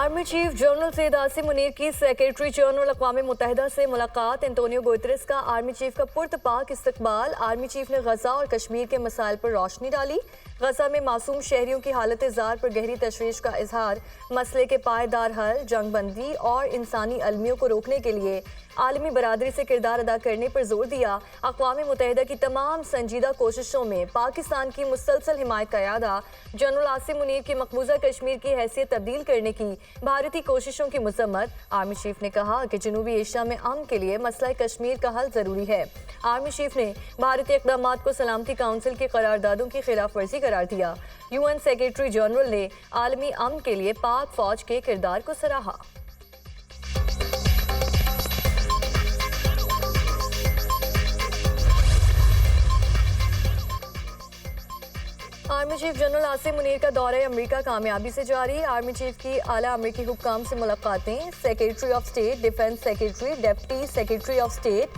Army chief general Syed Asim Munir की secretary general अक़वाम मुत्तहिदा से मुलाकात। एंटोनियो गुतेरेस का आर्मी चीफ का पुरतपाक इस्तकबाल। आर्मी चीफ ने गजा और कश्मीर के मसाइल पर रोशनी डाली। गजा में मासूम शहरियों की हालत ज़ार पर गहरी तशवीश का इजहार। मसले के पायदार हल, जंगबंदी और इंसानी अलमियों को रोकने के लिए आलमी बरादरी से किरदार अदा करने पर जोर दिया। अक़वाम मुत्तहिदा की तमाम संजीदा कोशिशों में पाकिस्तान की मुसलसल हिमायत का यादा। जनरल आसिम मुनीर की मकबूजा कश्मीर की हैसियत तब्दील करने की भारतीय कोशिशों की मजम्मत। आर्मी चीफ ने कहा कि जनूबी एशिया में अमन के लिए मसला कश्मीर का हल जरूरी है। आर्मी चीफ ने भारतीय इक़दाम को सलामती काउंसिल की करारदादों की खिलाफ वर्जी करार दिया। UN सेक्रेटरी जनरल ने आलमी अमन के लिए पाक फौज के किरदार को सराहा। Army chief general Asim Munir का दौरा अमेरिका कामयाबी से जारी। आर्मी चीफ की आला अमेरिकी हुक्काम से मुलाकातें। Secretary of state, defense secretary, deputy secretary of state,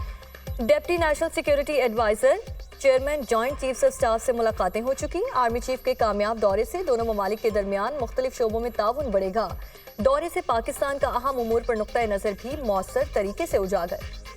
deputy national security adviser, chairman joint chiefs of staff से मुलाकातें हो चुकी। आर्मी चीफ के कामयाब दौरे से दोनों ममालिक के दरमियान मुख्तलिफ शोबों में ताउन बढ़ेगा। दौरे से पाकिस्तान का अहम उमूर पर नुक्ता नज़र भी मौसर तरीके से उजागर।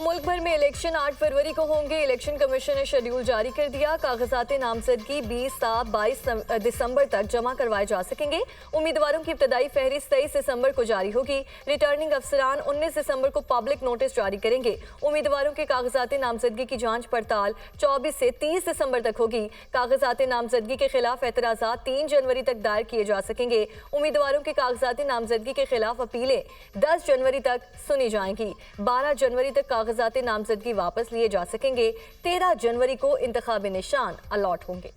मुल्क भर में इलेक्शन 8 फरवरी को होंगे। इलेक्शन कमीशन ने शेड्यूल जारी कर दिया। कागजात नामजदगी 20-22 दिसंबर तक जमा करवाए जा सकेंगे। उम्मीदवारों की इब्तदाई फहरिस्त 23 दिसंबर को जारी होगी। रिटर्निंग अफसरान 19 दिसंबर को पब्लिक नोटिस जारी करेंगे। उम्मीदवारों के कागजात नामजदगी की जांच पड़ताल 24 से 30 दिसंबर तक होगी। कागजात नामजदगी के खिलाफ एतराज़ात 3 जनवरी तक दायर किए जा सकेंगे। उम्मीदवारों के कागजात नामजदगी के खिलाफ अपीलें 10 जनवरी तक सुनी जाएंगी। 12 जनवरी तक कागजात नामजदगी वापस लिए जा सकेंगे। 13 जनवरी को इंतखाबी निशान अलॉट होंगे।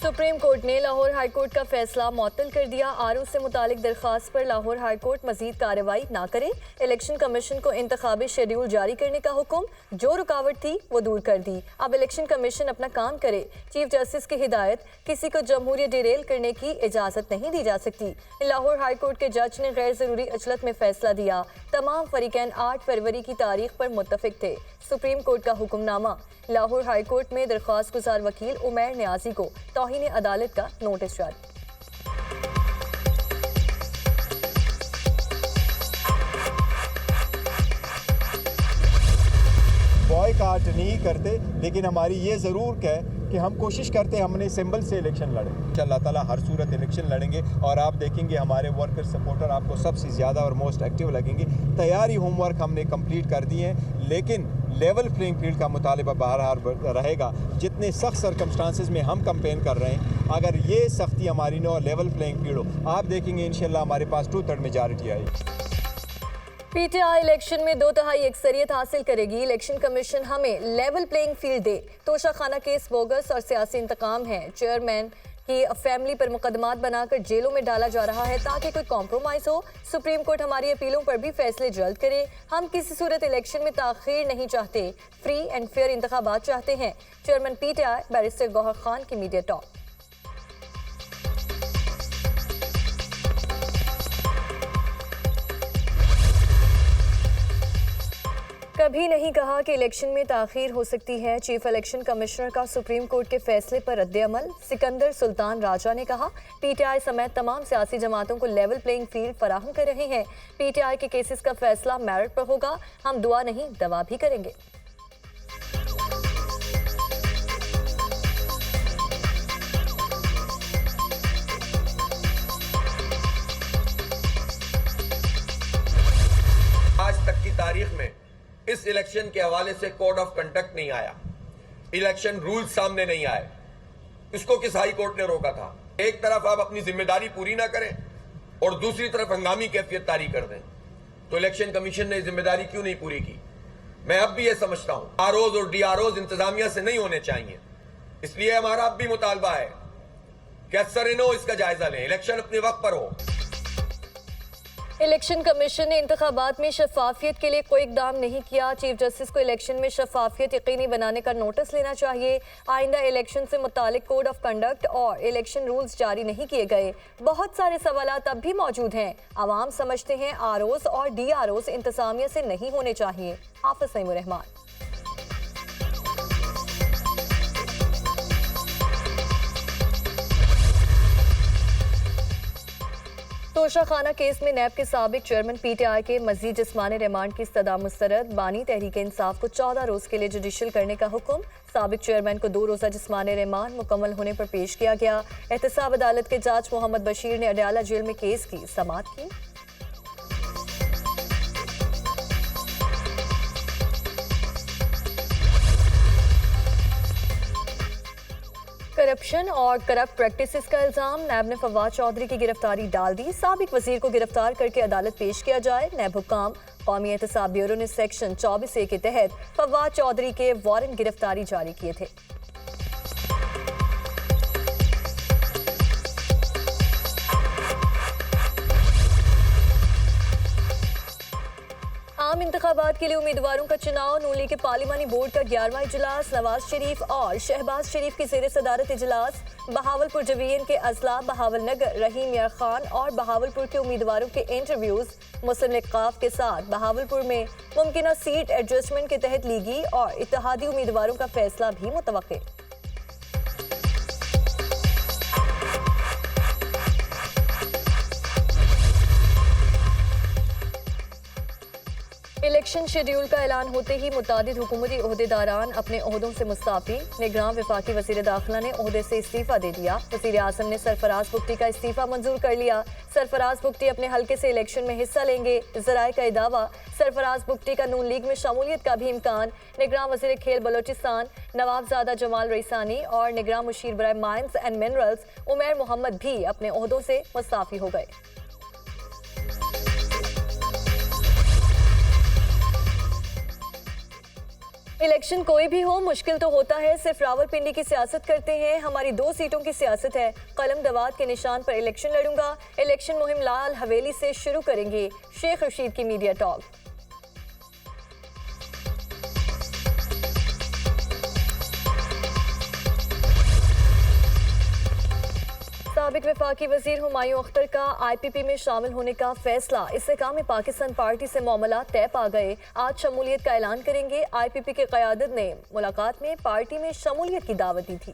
सुप्रीम कोर्ट ने लाहौर हाई कोर्ट का फैसला मुअत्तल कर दिया। आरओ से मुतालिक दरख्वास्त पर लाहौर हाई कोर्ट मजीद कार्रवाई ना करे। इलेक्शन कमीशन को इंतखाबी शेड्यूल जारी करने का हुक्म, जो रुकावट थी वो दूर कर दी। अब इलेक्शन कमीशन अपना काम करे। चीफ जस्टिस की हिदायत, किसी को जमहूरियत डिरेल करने की इजाजत नहीं दी जा सकती। लाहौर हाई कोर्ट के जज ने गैर जरूरी अजलत में फैसला दिया। तमाम फरीकैन 8 फरवरी की तारीख पर मुत्तफिक थे। सुप्रीम कोर्ट का हुक्मनामा। लाहौर हाई कोर्ट में दरख्वास्त गुजार वकील उमैर न्याजी को तौहीन अदालत का नोटिस जारी। बॉयकॉट नहीं करते, लेकिन हमारी ये ज़रूर है कि हम कोशिश करते हैं हमने सिंबल से इलेक्शन लड़े। इंशाअल्लाह ताला हर सूरत इलेक्शन लड़ेंगे और आप देखेंगे हमारे वर्कर सपोर्टर आपको सबसे ज़्यादा और मोस्ट एक्टिव लगेंगे। तैयारी होमवर्क हमने कंप्लीट कर दिए हैं, लेकिन लेवल प्लेइंग फील्ड का मुतालिबा बहरहाल रहेगा। जितने सख्त सर्कमस्टांसेस में हम कंपेन कर रहे हैं, अगर ये सख्ती हमारी न लेवल प्लेइंग फील्ड हो, आप देखेंगे इंशाअल्लाह हमारे पास 2/3 मेजॉरिटी आएगी। पीटीआई इलेक्शन में 2/3 अक्सरियत हासिल करेगी। इलेक्शन कमीशन हमें लेवल प्लेइंग फील्ड दे। तोशाखाना केस बोगस और सियासी इंतकाम है। चेयरमैन की फैमिली पर मुकदमात बनाकर जेलों में डाला जा रहा है ताकि कोई कॉम्प्रोमाइज हो। सुप्रीम कोर्ट हमारी अपीलों पर भी फैसले जल्द करे। हम किसी सूरत इलेक्शन में ताखीर नहीं चाहते, फ्री एंड फेयर इंतखाबात चाहते हैं। Chairman PTI barrister Gauhar Khan की मीडिया टॉक। कभी नहीं कहा कि इलेक्शन में ताखीर हो सकती है। चीफ इलेक्शन कमिश्नर का सुप्रीम कोर्ट के फैसले पर रद्द-ए-अमल। सिकंदर सुल्तान राजा ने कहा, पीटीआई समेत तमाम सियासी जमातों को लेवल प्लेइंग फील्ड फराहम कर रहे हैं। पीटीआई के केसेस का फैसला मेरिट पर होगा। हम दुआ नहीं दवा भी करेंगे। आज तक की तारीख में इस इलेक्शन के हवाले से कोड ऑफ कंडक्ट नहीं आया, इलेक्शन रूल सामने नहीं आए। इसको किस हाई कोर्ट ने रोका था? एक तरफ आप अपनी जिम्मेदारी पूरी ना करें और दूसरी तरफ हंगामी कैफियत तारी कर दें, तो इलेक्शन कमीशन ने जिम्मेदारी क्यों नहीं पूरी की? मैं अब भी ये समझता हूं, आरओज और डीआरओज इंतजामिया से नहीं होने चाहिए। इसलिए हमारा अब भी मुतालबा है कि असर-ए-नौ इसका जायजा लें, इलेक्शन अपने वक्त पर हो। इलेक्शन कमीशन ने इंतखाबात में शफाफियत के लिए कोई इकदाम नहीं किया। चीफ जस्टिस को इलेक्शन में शफाफियत यकीनी बनाने का नोटिस लेना चाहिए। आइंदा इलेक्शन से मुतालिक कोड ऑफ कंडक्ट और इलेक्शन रूल्स जारी नहीं किए गए। बहुत सारे सवालात अब भी मौजूद हैं। आवाम समझते हैं आरओज और DROs इंतजामिया से नहीं होने चाहिए। हाफिज नईमुर रहमान। तोशाखाना केस में नैब के साबिक चेयरमैन PTI के मजीद जिस्मानी रिमांड की इस्तदा मुस्तरद। बानी तहरीक इंसाफ को 14 रोज के लिए जुडिशल करने का हुक्म। साबिक चेयरमैन को 2 रोजा जिस्मानी रिमांड मुकम्मल होने पर पेश किया गया। एहतसाब अदालत के जज मोहम्मद बशीर ने अडयाला जेल में केस की समाअत की। करप्शन और करप्ट प्रैक्टिसेस का इल्जाम। नैब ने फवाद चौधरी की गिरफ्तारी डाल दी। साबिक वजीर को गिरफ्तार करके अदालत पेश किया जाए। नैब हुक्काम। कौमी एहतसाब ब्यूरो ने सेक्शन 24A के तहत फवाद चौधरी के वारंट गिरफ्तारी जारी किए थे। आम इंतखाबात के लिए उम्मीदवारों का चुनाव। नून लीग के पार्लिमानी बोर्ड का 11वां इजलास। नवाज शरीफ और शहबाज शरीफ की ज़ेर सदारत इजलास। बहावलपुर जवीन के अजला, बहावल नगर, रहीम यार खान और बहावलपुर के उम्मीदवारों के इंटरव्यूज। मुस्लिम लीग काफ के साथ बहावलपुर में मुमकिना सीट एडजस्टमेंट के तहत लीगी और इत्तेहादी उम्मीदवारों का फैसला भी मुतवक्के। इलेक्शन शेड्यूल का ऐलान होते ही मुतादिद हुकूमती ओहदेदारान अपने ओहदों से मुस्ताफी। निगरान वफाकी वज़ीर दाखिला ने ओहदे से इस्तीफा दे दिया। वज़ीर आज़म ने सरफराज बुगटी का इस्तीफा मंजूर कर लिया। सरफराज बुगटी अपने हल्के से इलेक्शन में हिस्सा लेंगे। ज़राए का दावा, सरफराज बुगटी का नून लीग में शमूलियत का भी इम्कान। निगरान वज़ीर खेल बलोचिस्तान नवाबजादा जमाल रईसानी और निगरान मुशीर बराए mines and minerals Umair Mohammad भी अपने ओहदों से मुस्ताफी हो गए। इलेक्शन कोई भी हो, मुश्किल तो होता है। सिर्फ रावलपिंडी की सियासत करते हैं। हमारी 2 सीटों की सियासत है। कलम दवात के निशान पर इलेक्शन लड़ूंगा। इलेक्शन मुहिम लाल हवेली से शुरू करेंगे। शेख रशीद की मीडिया टॉक। साबिक वफाकी वजीर हुमायूं अख्तर का IPP में शामिल होने का फैसला। इस्तेकाम में पाकिस्तान पार्टी से मामलात तय पा गए। आज शमूलियत का ऐलान करेंगे। IPP के क़यादत ने मुलाकात में पार्टी में शमूलियत की दावत दी थी।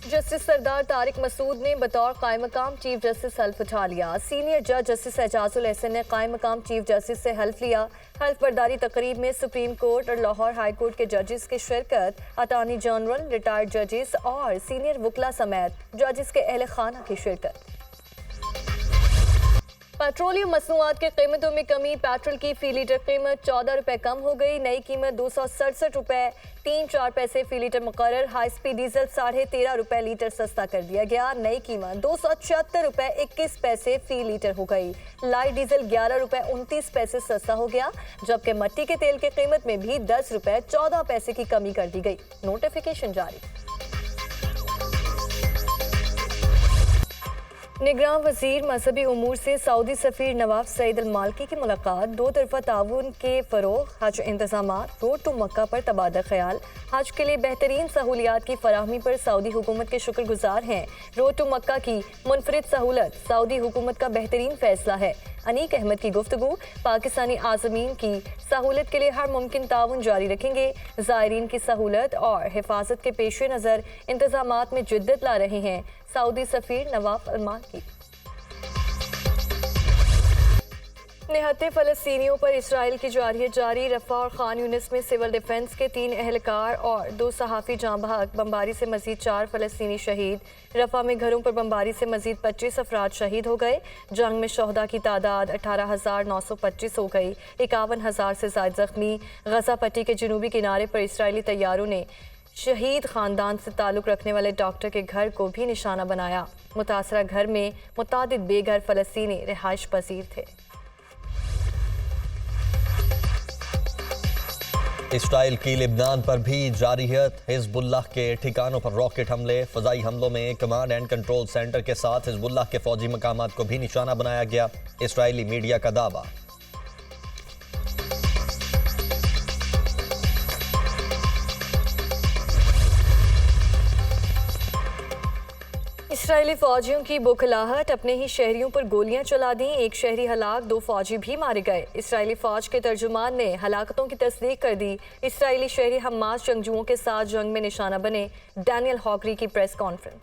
जस्टिस सरदार तारिक मसूद ने बतौर कायम मकाम चीफ जस्टिस हल्फ उठा लिया। सीनियर जज जस्टिस एजाजुल एहसन ने कायम मकाम चीफ जस्टिस से हल्फ लिया। हल्फ बर्दारी तकरीब में सुप्रीम कोर्ट और लाहौर हाई कोर्ट के जजेस की शिरकत, अटॉर्नी जनरल, रिटायर्ड जजेस और सीनियर वकला समेत जजेस के अहल खाना की शिरकत। पेट्रोलियम मसनूआत की कीमतों में कमी। पेट्रोल की फी लीटर कीमत 14 रुपए कम हो गई। नई कीमत 267 रुपए 3-4 पैसे फी लीटर मुकर्रर। हाई स्पीड डीजल 13.5 रुपए लीटर सस्ता कर दिया गया। नई कीमत 276 रुपए 21 पैसे फी लीटर हो गई। लाइट डीजल 11 रुपए 29 पैसे सस्ता हो गया, जबकि मट्टी के तेल की कीमत में भी 10 रुपए 14 पैसे की कमी कर दी गई। नोटिफिकेशन जारी। निगरान वजीर मजहबी उमूर से सऊदी सफ़ीर नवाब सईद अल मालकी की मुलाकात। 2 तरफा ताउन के फ़रोग़, हज इंतज़ामात, रोड टू मक्का पर तबादला ख्याल। हज के लिए बेहतरीन सहूलियात की फराहमी पर सऊदी हुकूमत के शुक्रगुजार हैं। रोड टू मक्का की मुनफरिद सहूलत सऊदी हुकूमत का बेहतरीन फैसला है। अनीक अहमद की गुफ्तगू, पाकिस्तानी आज़मीन की सहूलत के लिए हर मुमकिन ताउन जारी रखेंगे। ज़ायरीन की सहूलत और हिफाजत के पेश नज़र इंतज़ामात में जिद्दत ला रहे हैं सऊदी सफ़ीर नवाब अल मालकी। निहत्ते फ़लस्तीनियों पर इसराइल की जारहियत जारी। रफ़ा और खान यूनिस में सिविल डिफेंस के 3 एहलकार और 2 सहाफ़ी जाँ बहक। बमबारी से मजीद 4 फ़लस्तीनी शहीद। रफ़ा में घरों पर बमबारी से मजीद 25 अफराद शहीद हो गए। जंग में शहदा की तादाद 18,925 हो गई। 51,000 से ज़ायद ज़ख्मी। गज़ा पट्टी के जनूबी किनारे पर इसराइली तैयारों ने शहीद ख़ानदान से ताल्लुक़ रखने वाले डॉक्टर के घर को भी निशाना बनाया। मुतासरा घर में मुतादिद बेघर फ़लस्तीनी रिहाइश पजीर थे। इसराइल की लिबनान पर भी जारी है हिजबुल्लाह के ठिकानों पर रॉकेट हमले। फजाई हमलों में कमांड एंड कंट्रोल सेंटर के साथ हिजबुल्लाह के फौजी मकामात को भी निशाना बनाया गया। इसराइली मीडिया का दावा। इसराइली फौजियों की बुखलाहट, अपने ही शहरियों पर गोलियां चला दी। एक शहरी हलाक, 2 फौजी भी मारे गए। इसराइली फौज के तर्जुमान ने हलाकतों की तस्दीक कर दी। इसराइली शहरी हमास जंगजुओं के साथ जंग में निशाना बने। डैनियल हॉकरी की प्रेस कॉन्फ्रेंस।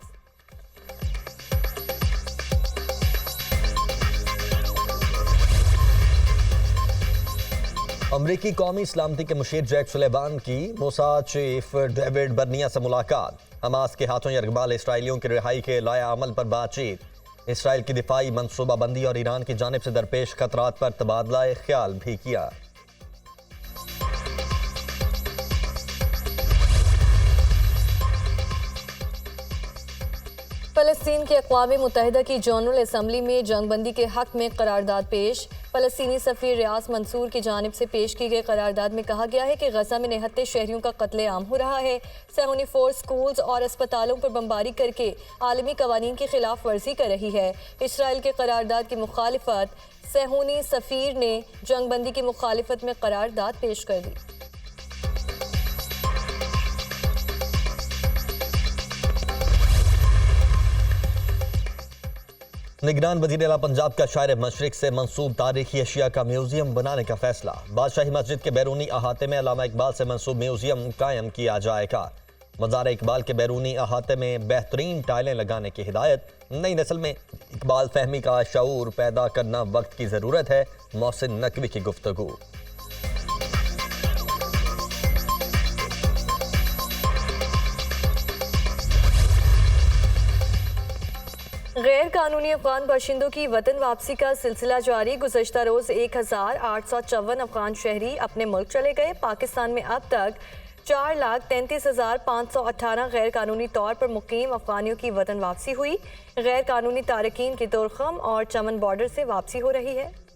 अमरीकी कौमी सलामती के मुशीर जैक सुलेमान की मोसाद चीफ डेविड बर्निया से मुलाकात। हमास के हाथों यरगमाल इसराइलियों की रिहाई के लाया अमल पर बातचीत। इसराइल की दिफाई मनसूबाबंदी और ईरान की जानिब से दरपेश खतरात पर तबादला ख्याल भी किया। फ़लस्तीन की अक़वाम मुत्तहिदा की जनरल असम्बली में जंगबंदी के हक में करारदाद पेश। फ़लस्तीनी सफ़ीर रियास मंसूर की जानिब से पेश की गई करारदाद में कहा गया है कि गजा में निहत्ते शहरियों का कत्लेआम हो रहा है। सहूनी फोर्स स्कूल्स और अस्पतालों पर बमबारी करके आलमी कवानीन की खिलाफ वर्जी कर रही है। इसराइल के करारदाद की मुखालिफत सहूनी सफ़ीर ने जंगबंदी की मुखालिफत में करारदाद पेश कर दी। निगरान वज़ीर आला पंजाब का शायर मशरिक से मंसूब तारीखी अशिया का म्यूजियम बनाने का फैसला। बादशाही मस्जिद के बैरूनी अहाते में अल्लामा इकबाल से मंसूब म्यूजियम कायम किया जाएगा। मज़ार इकबाल के बैरूनी अहाते में बेहतरीन टाइलें लगाने की हिदायत। नई नस्ल में इकबाल फहमी का शऊर पैदा करना वक्त की ज़रूरत है। मोहसिन नकवी की गुफ्तगू। गैर कानूनी अफगान बाशिंदों की वतन वापसी का सिलसिला जारी। गुज़श्ता रोज़ 1854 अफगान शहरी अपने मुल्क चले गए। पाकिस्तान में अब तक 4,33,518 गैर कानूनी तौर पर मुकीम अफगानियों की वतन वापसी हुई। गैर कानूनी तारकीन की तुरखम और चमन बॉर्डर से वापसी हो रही है।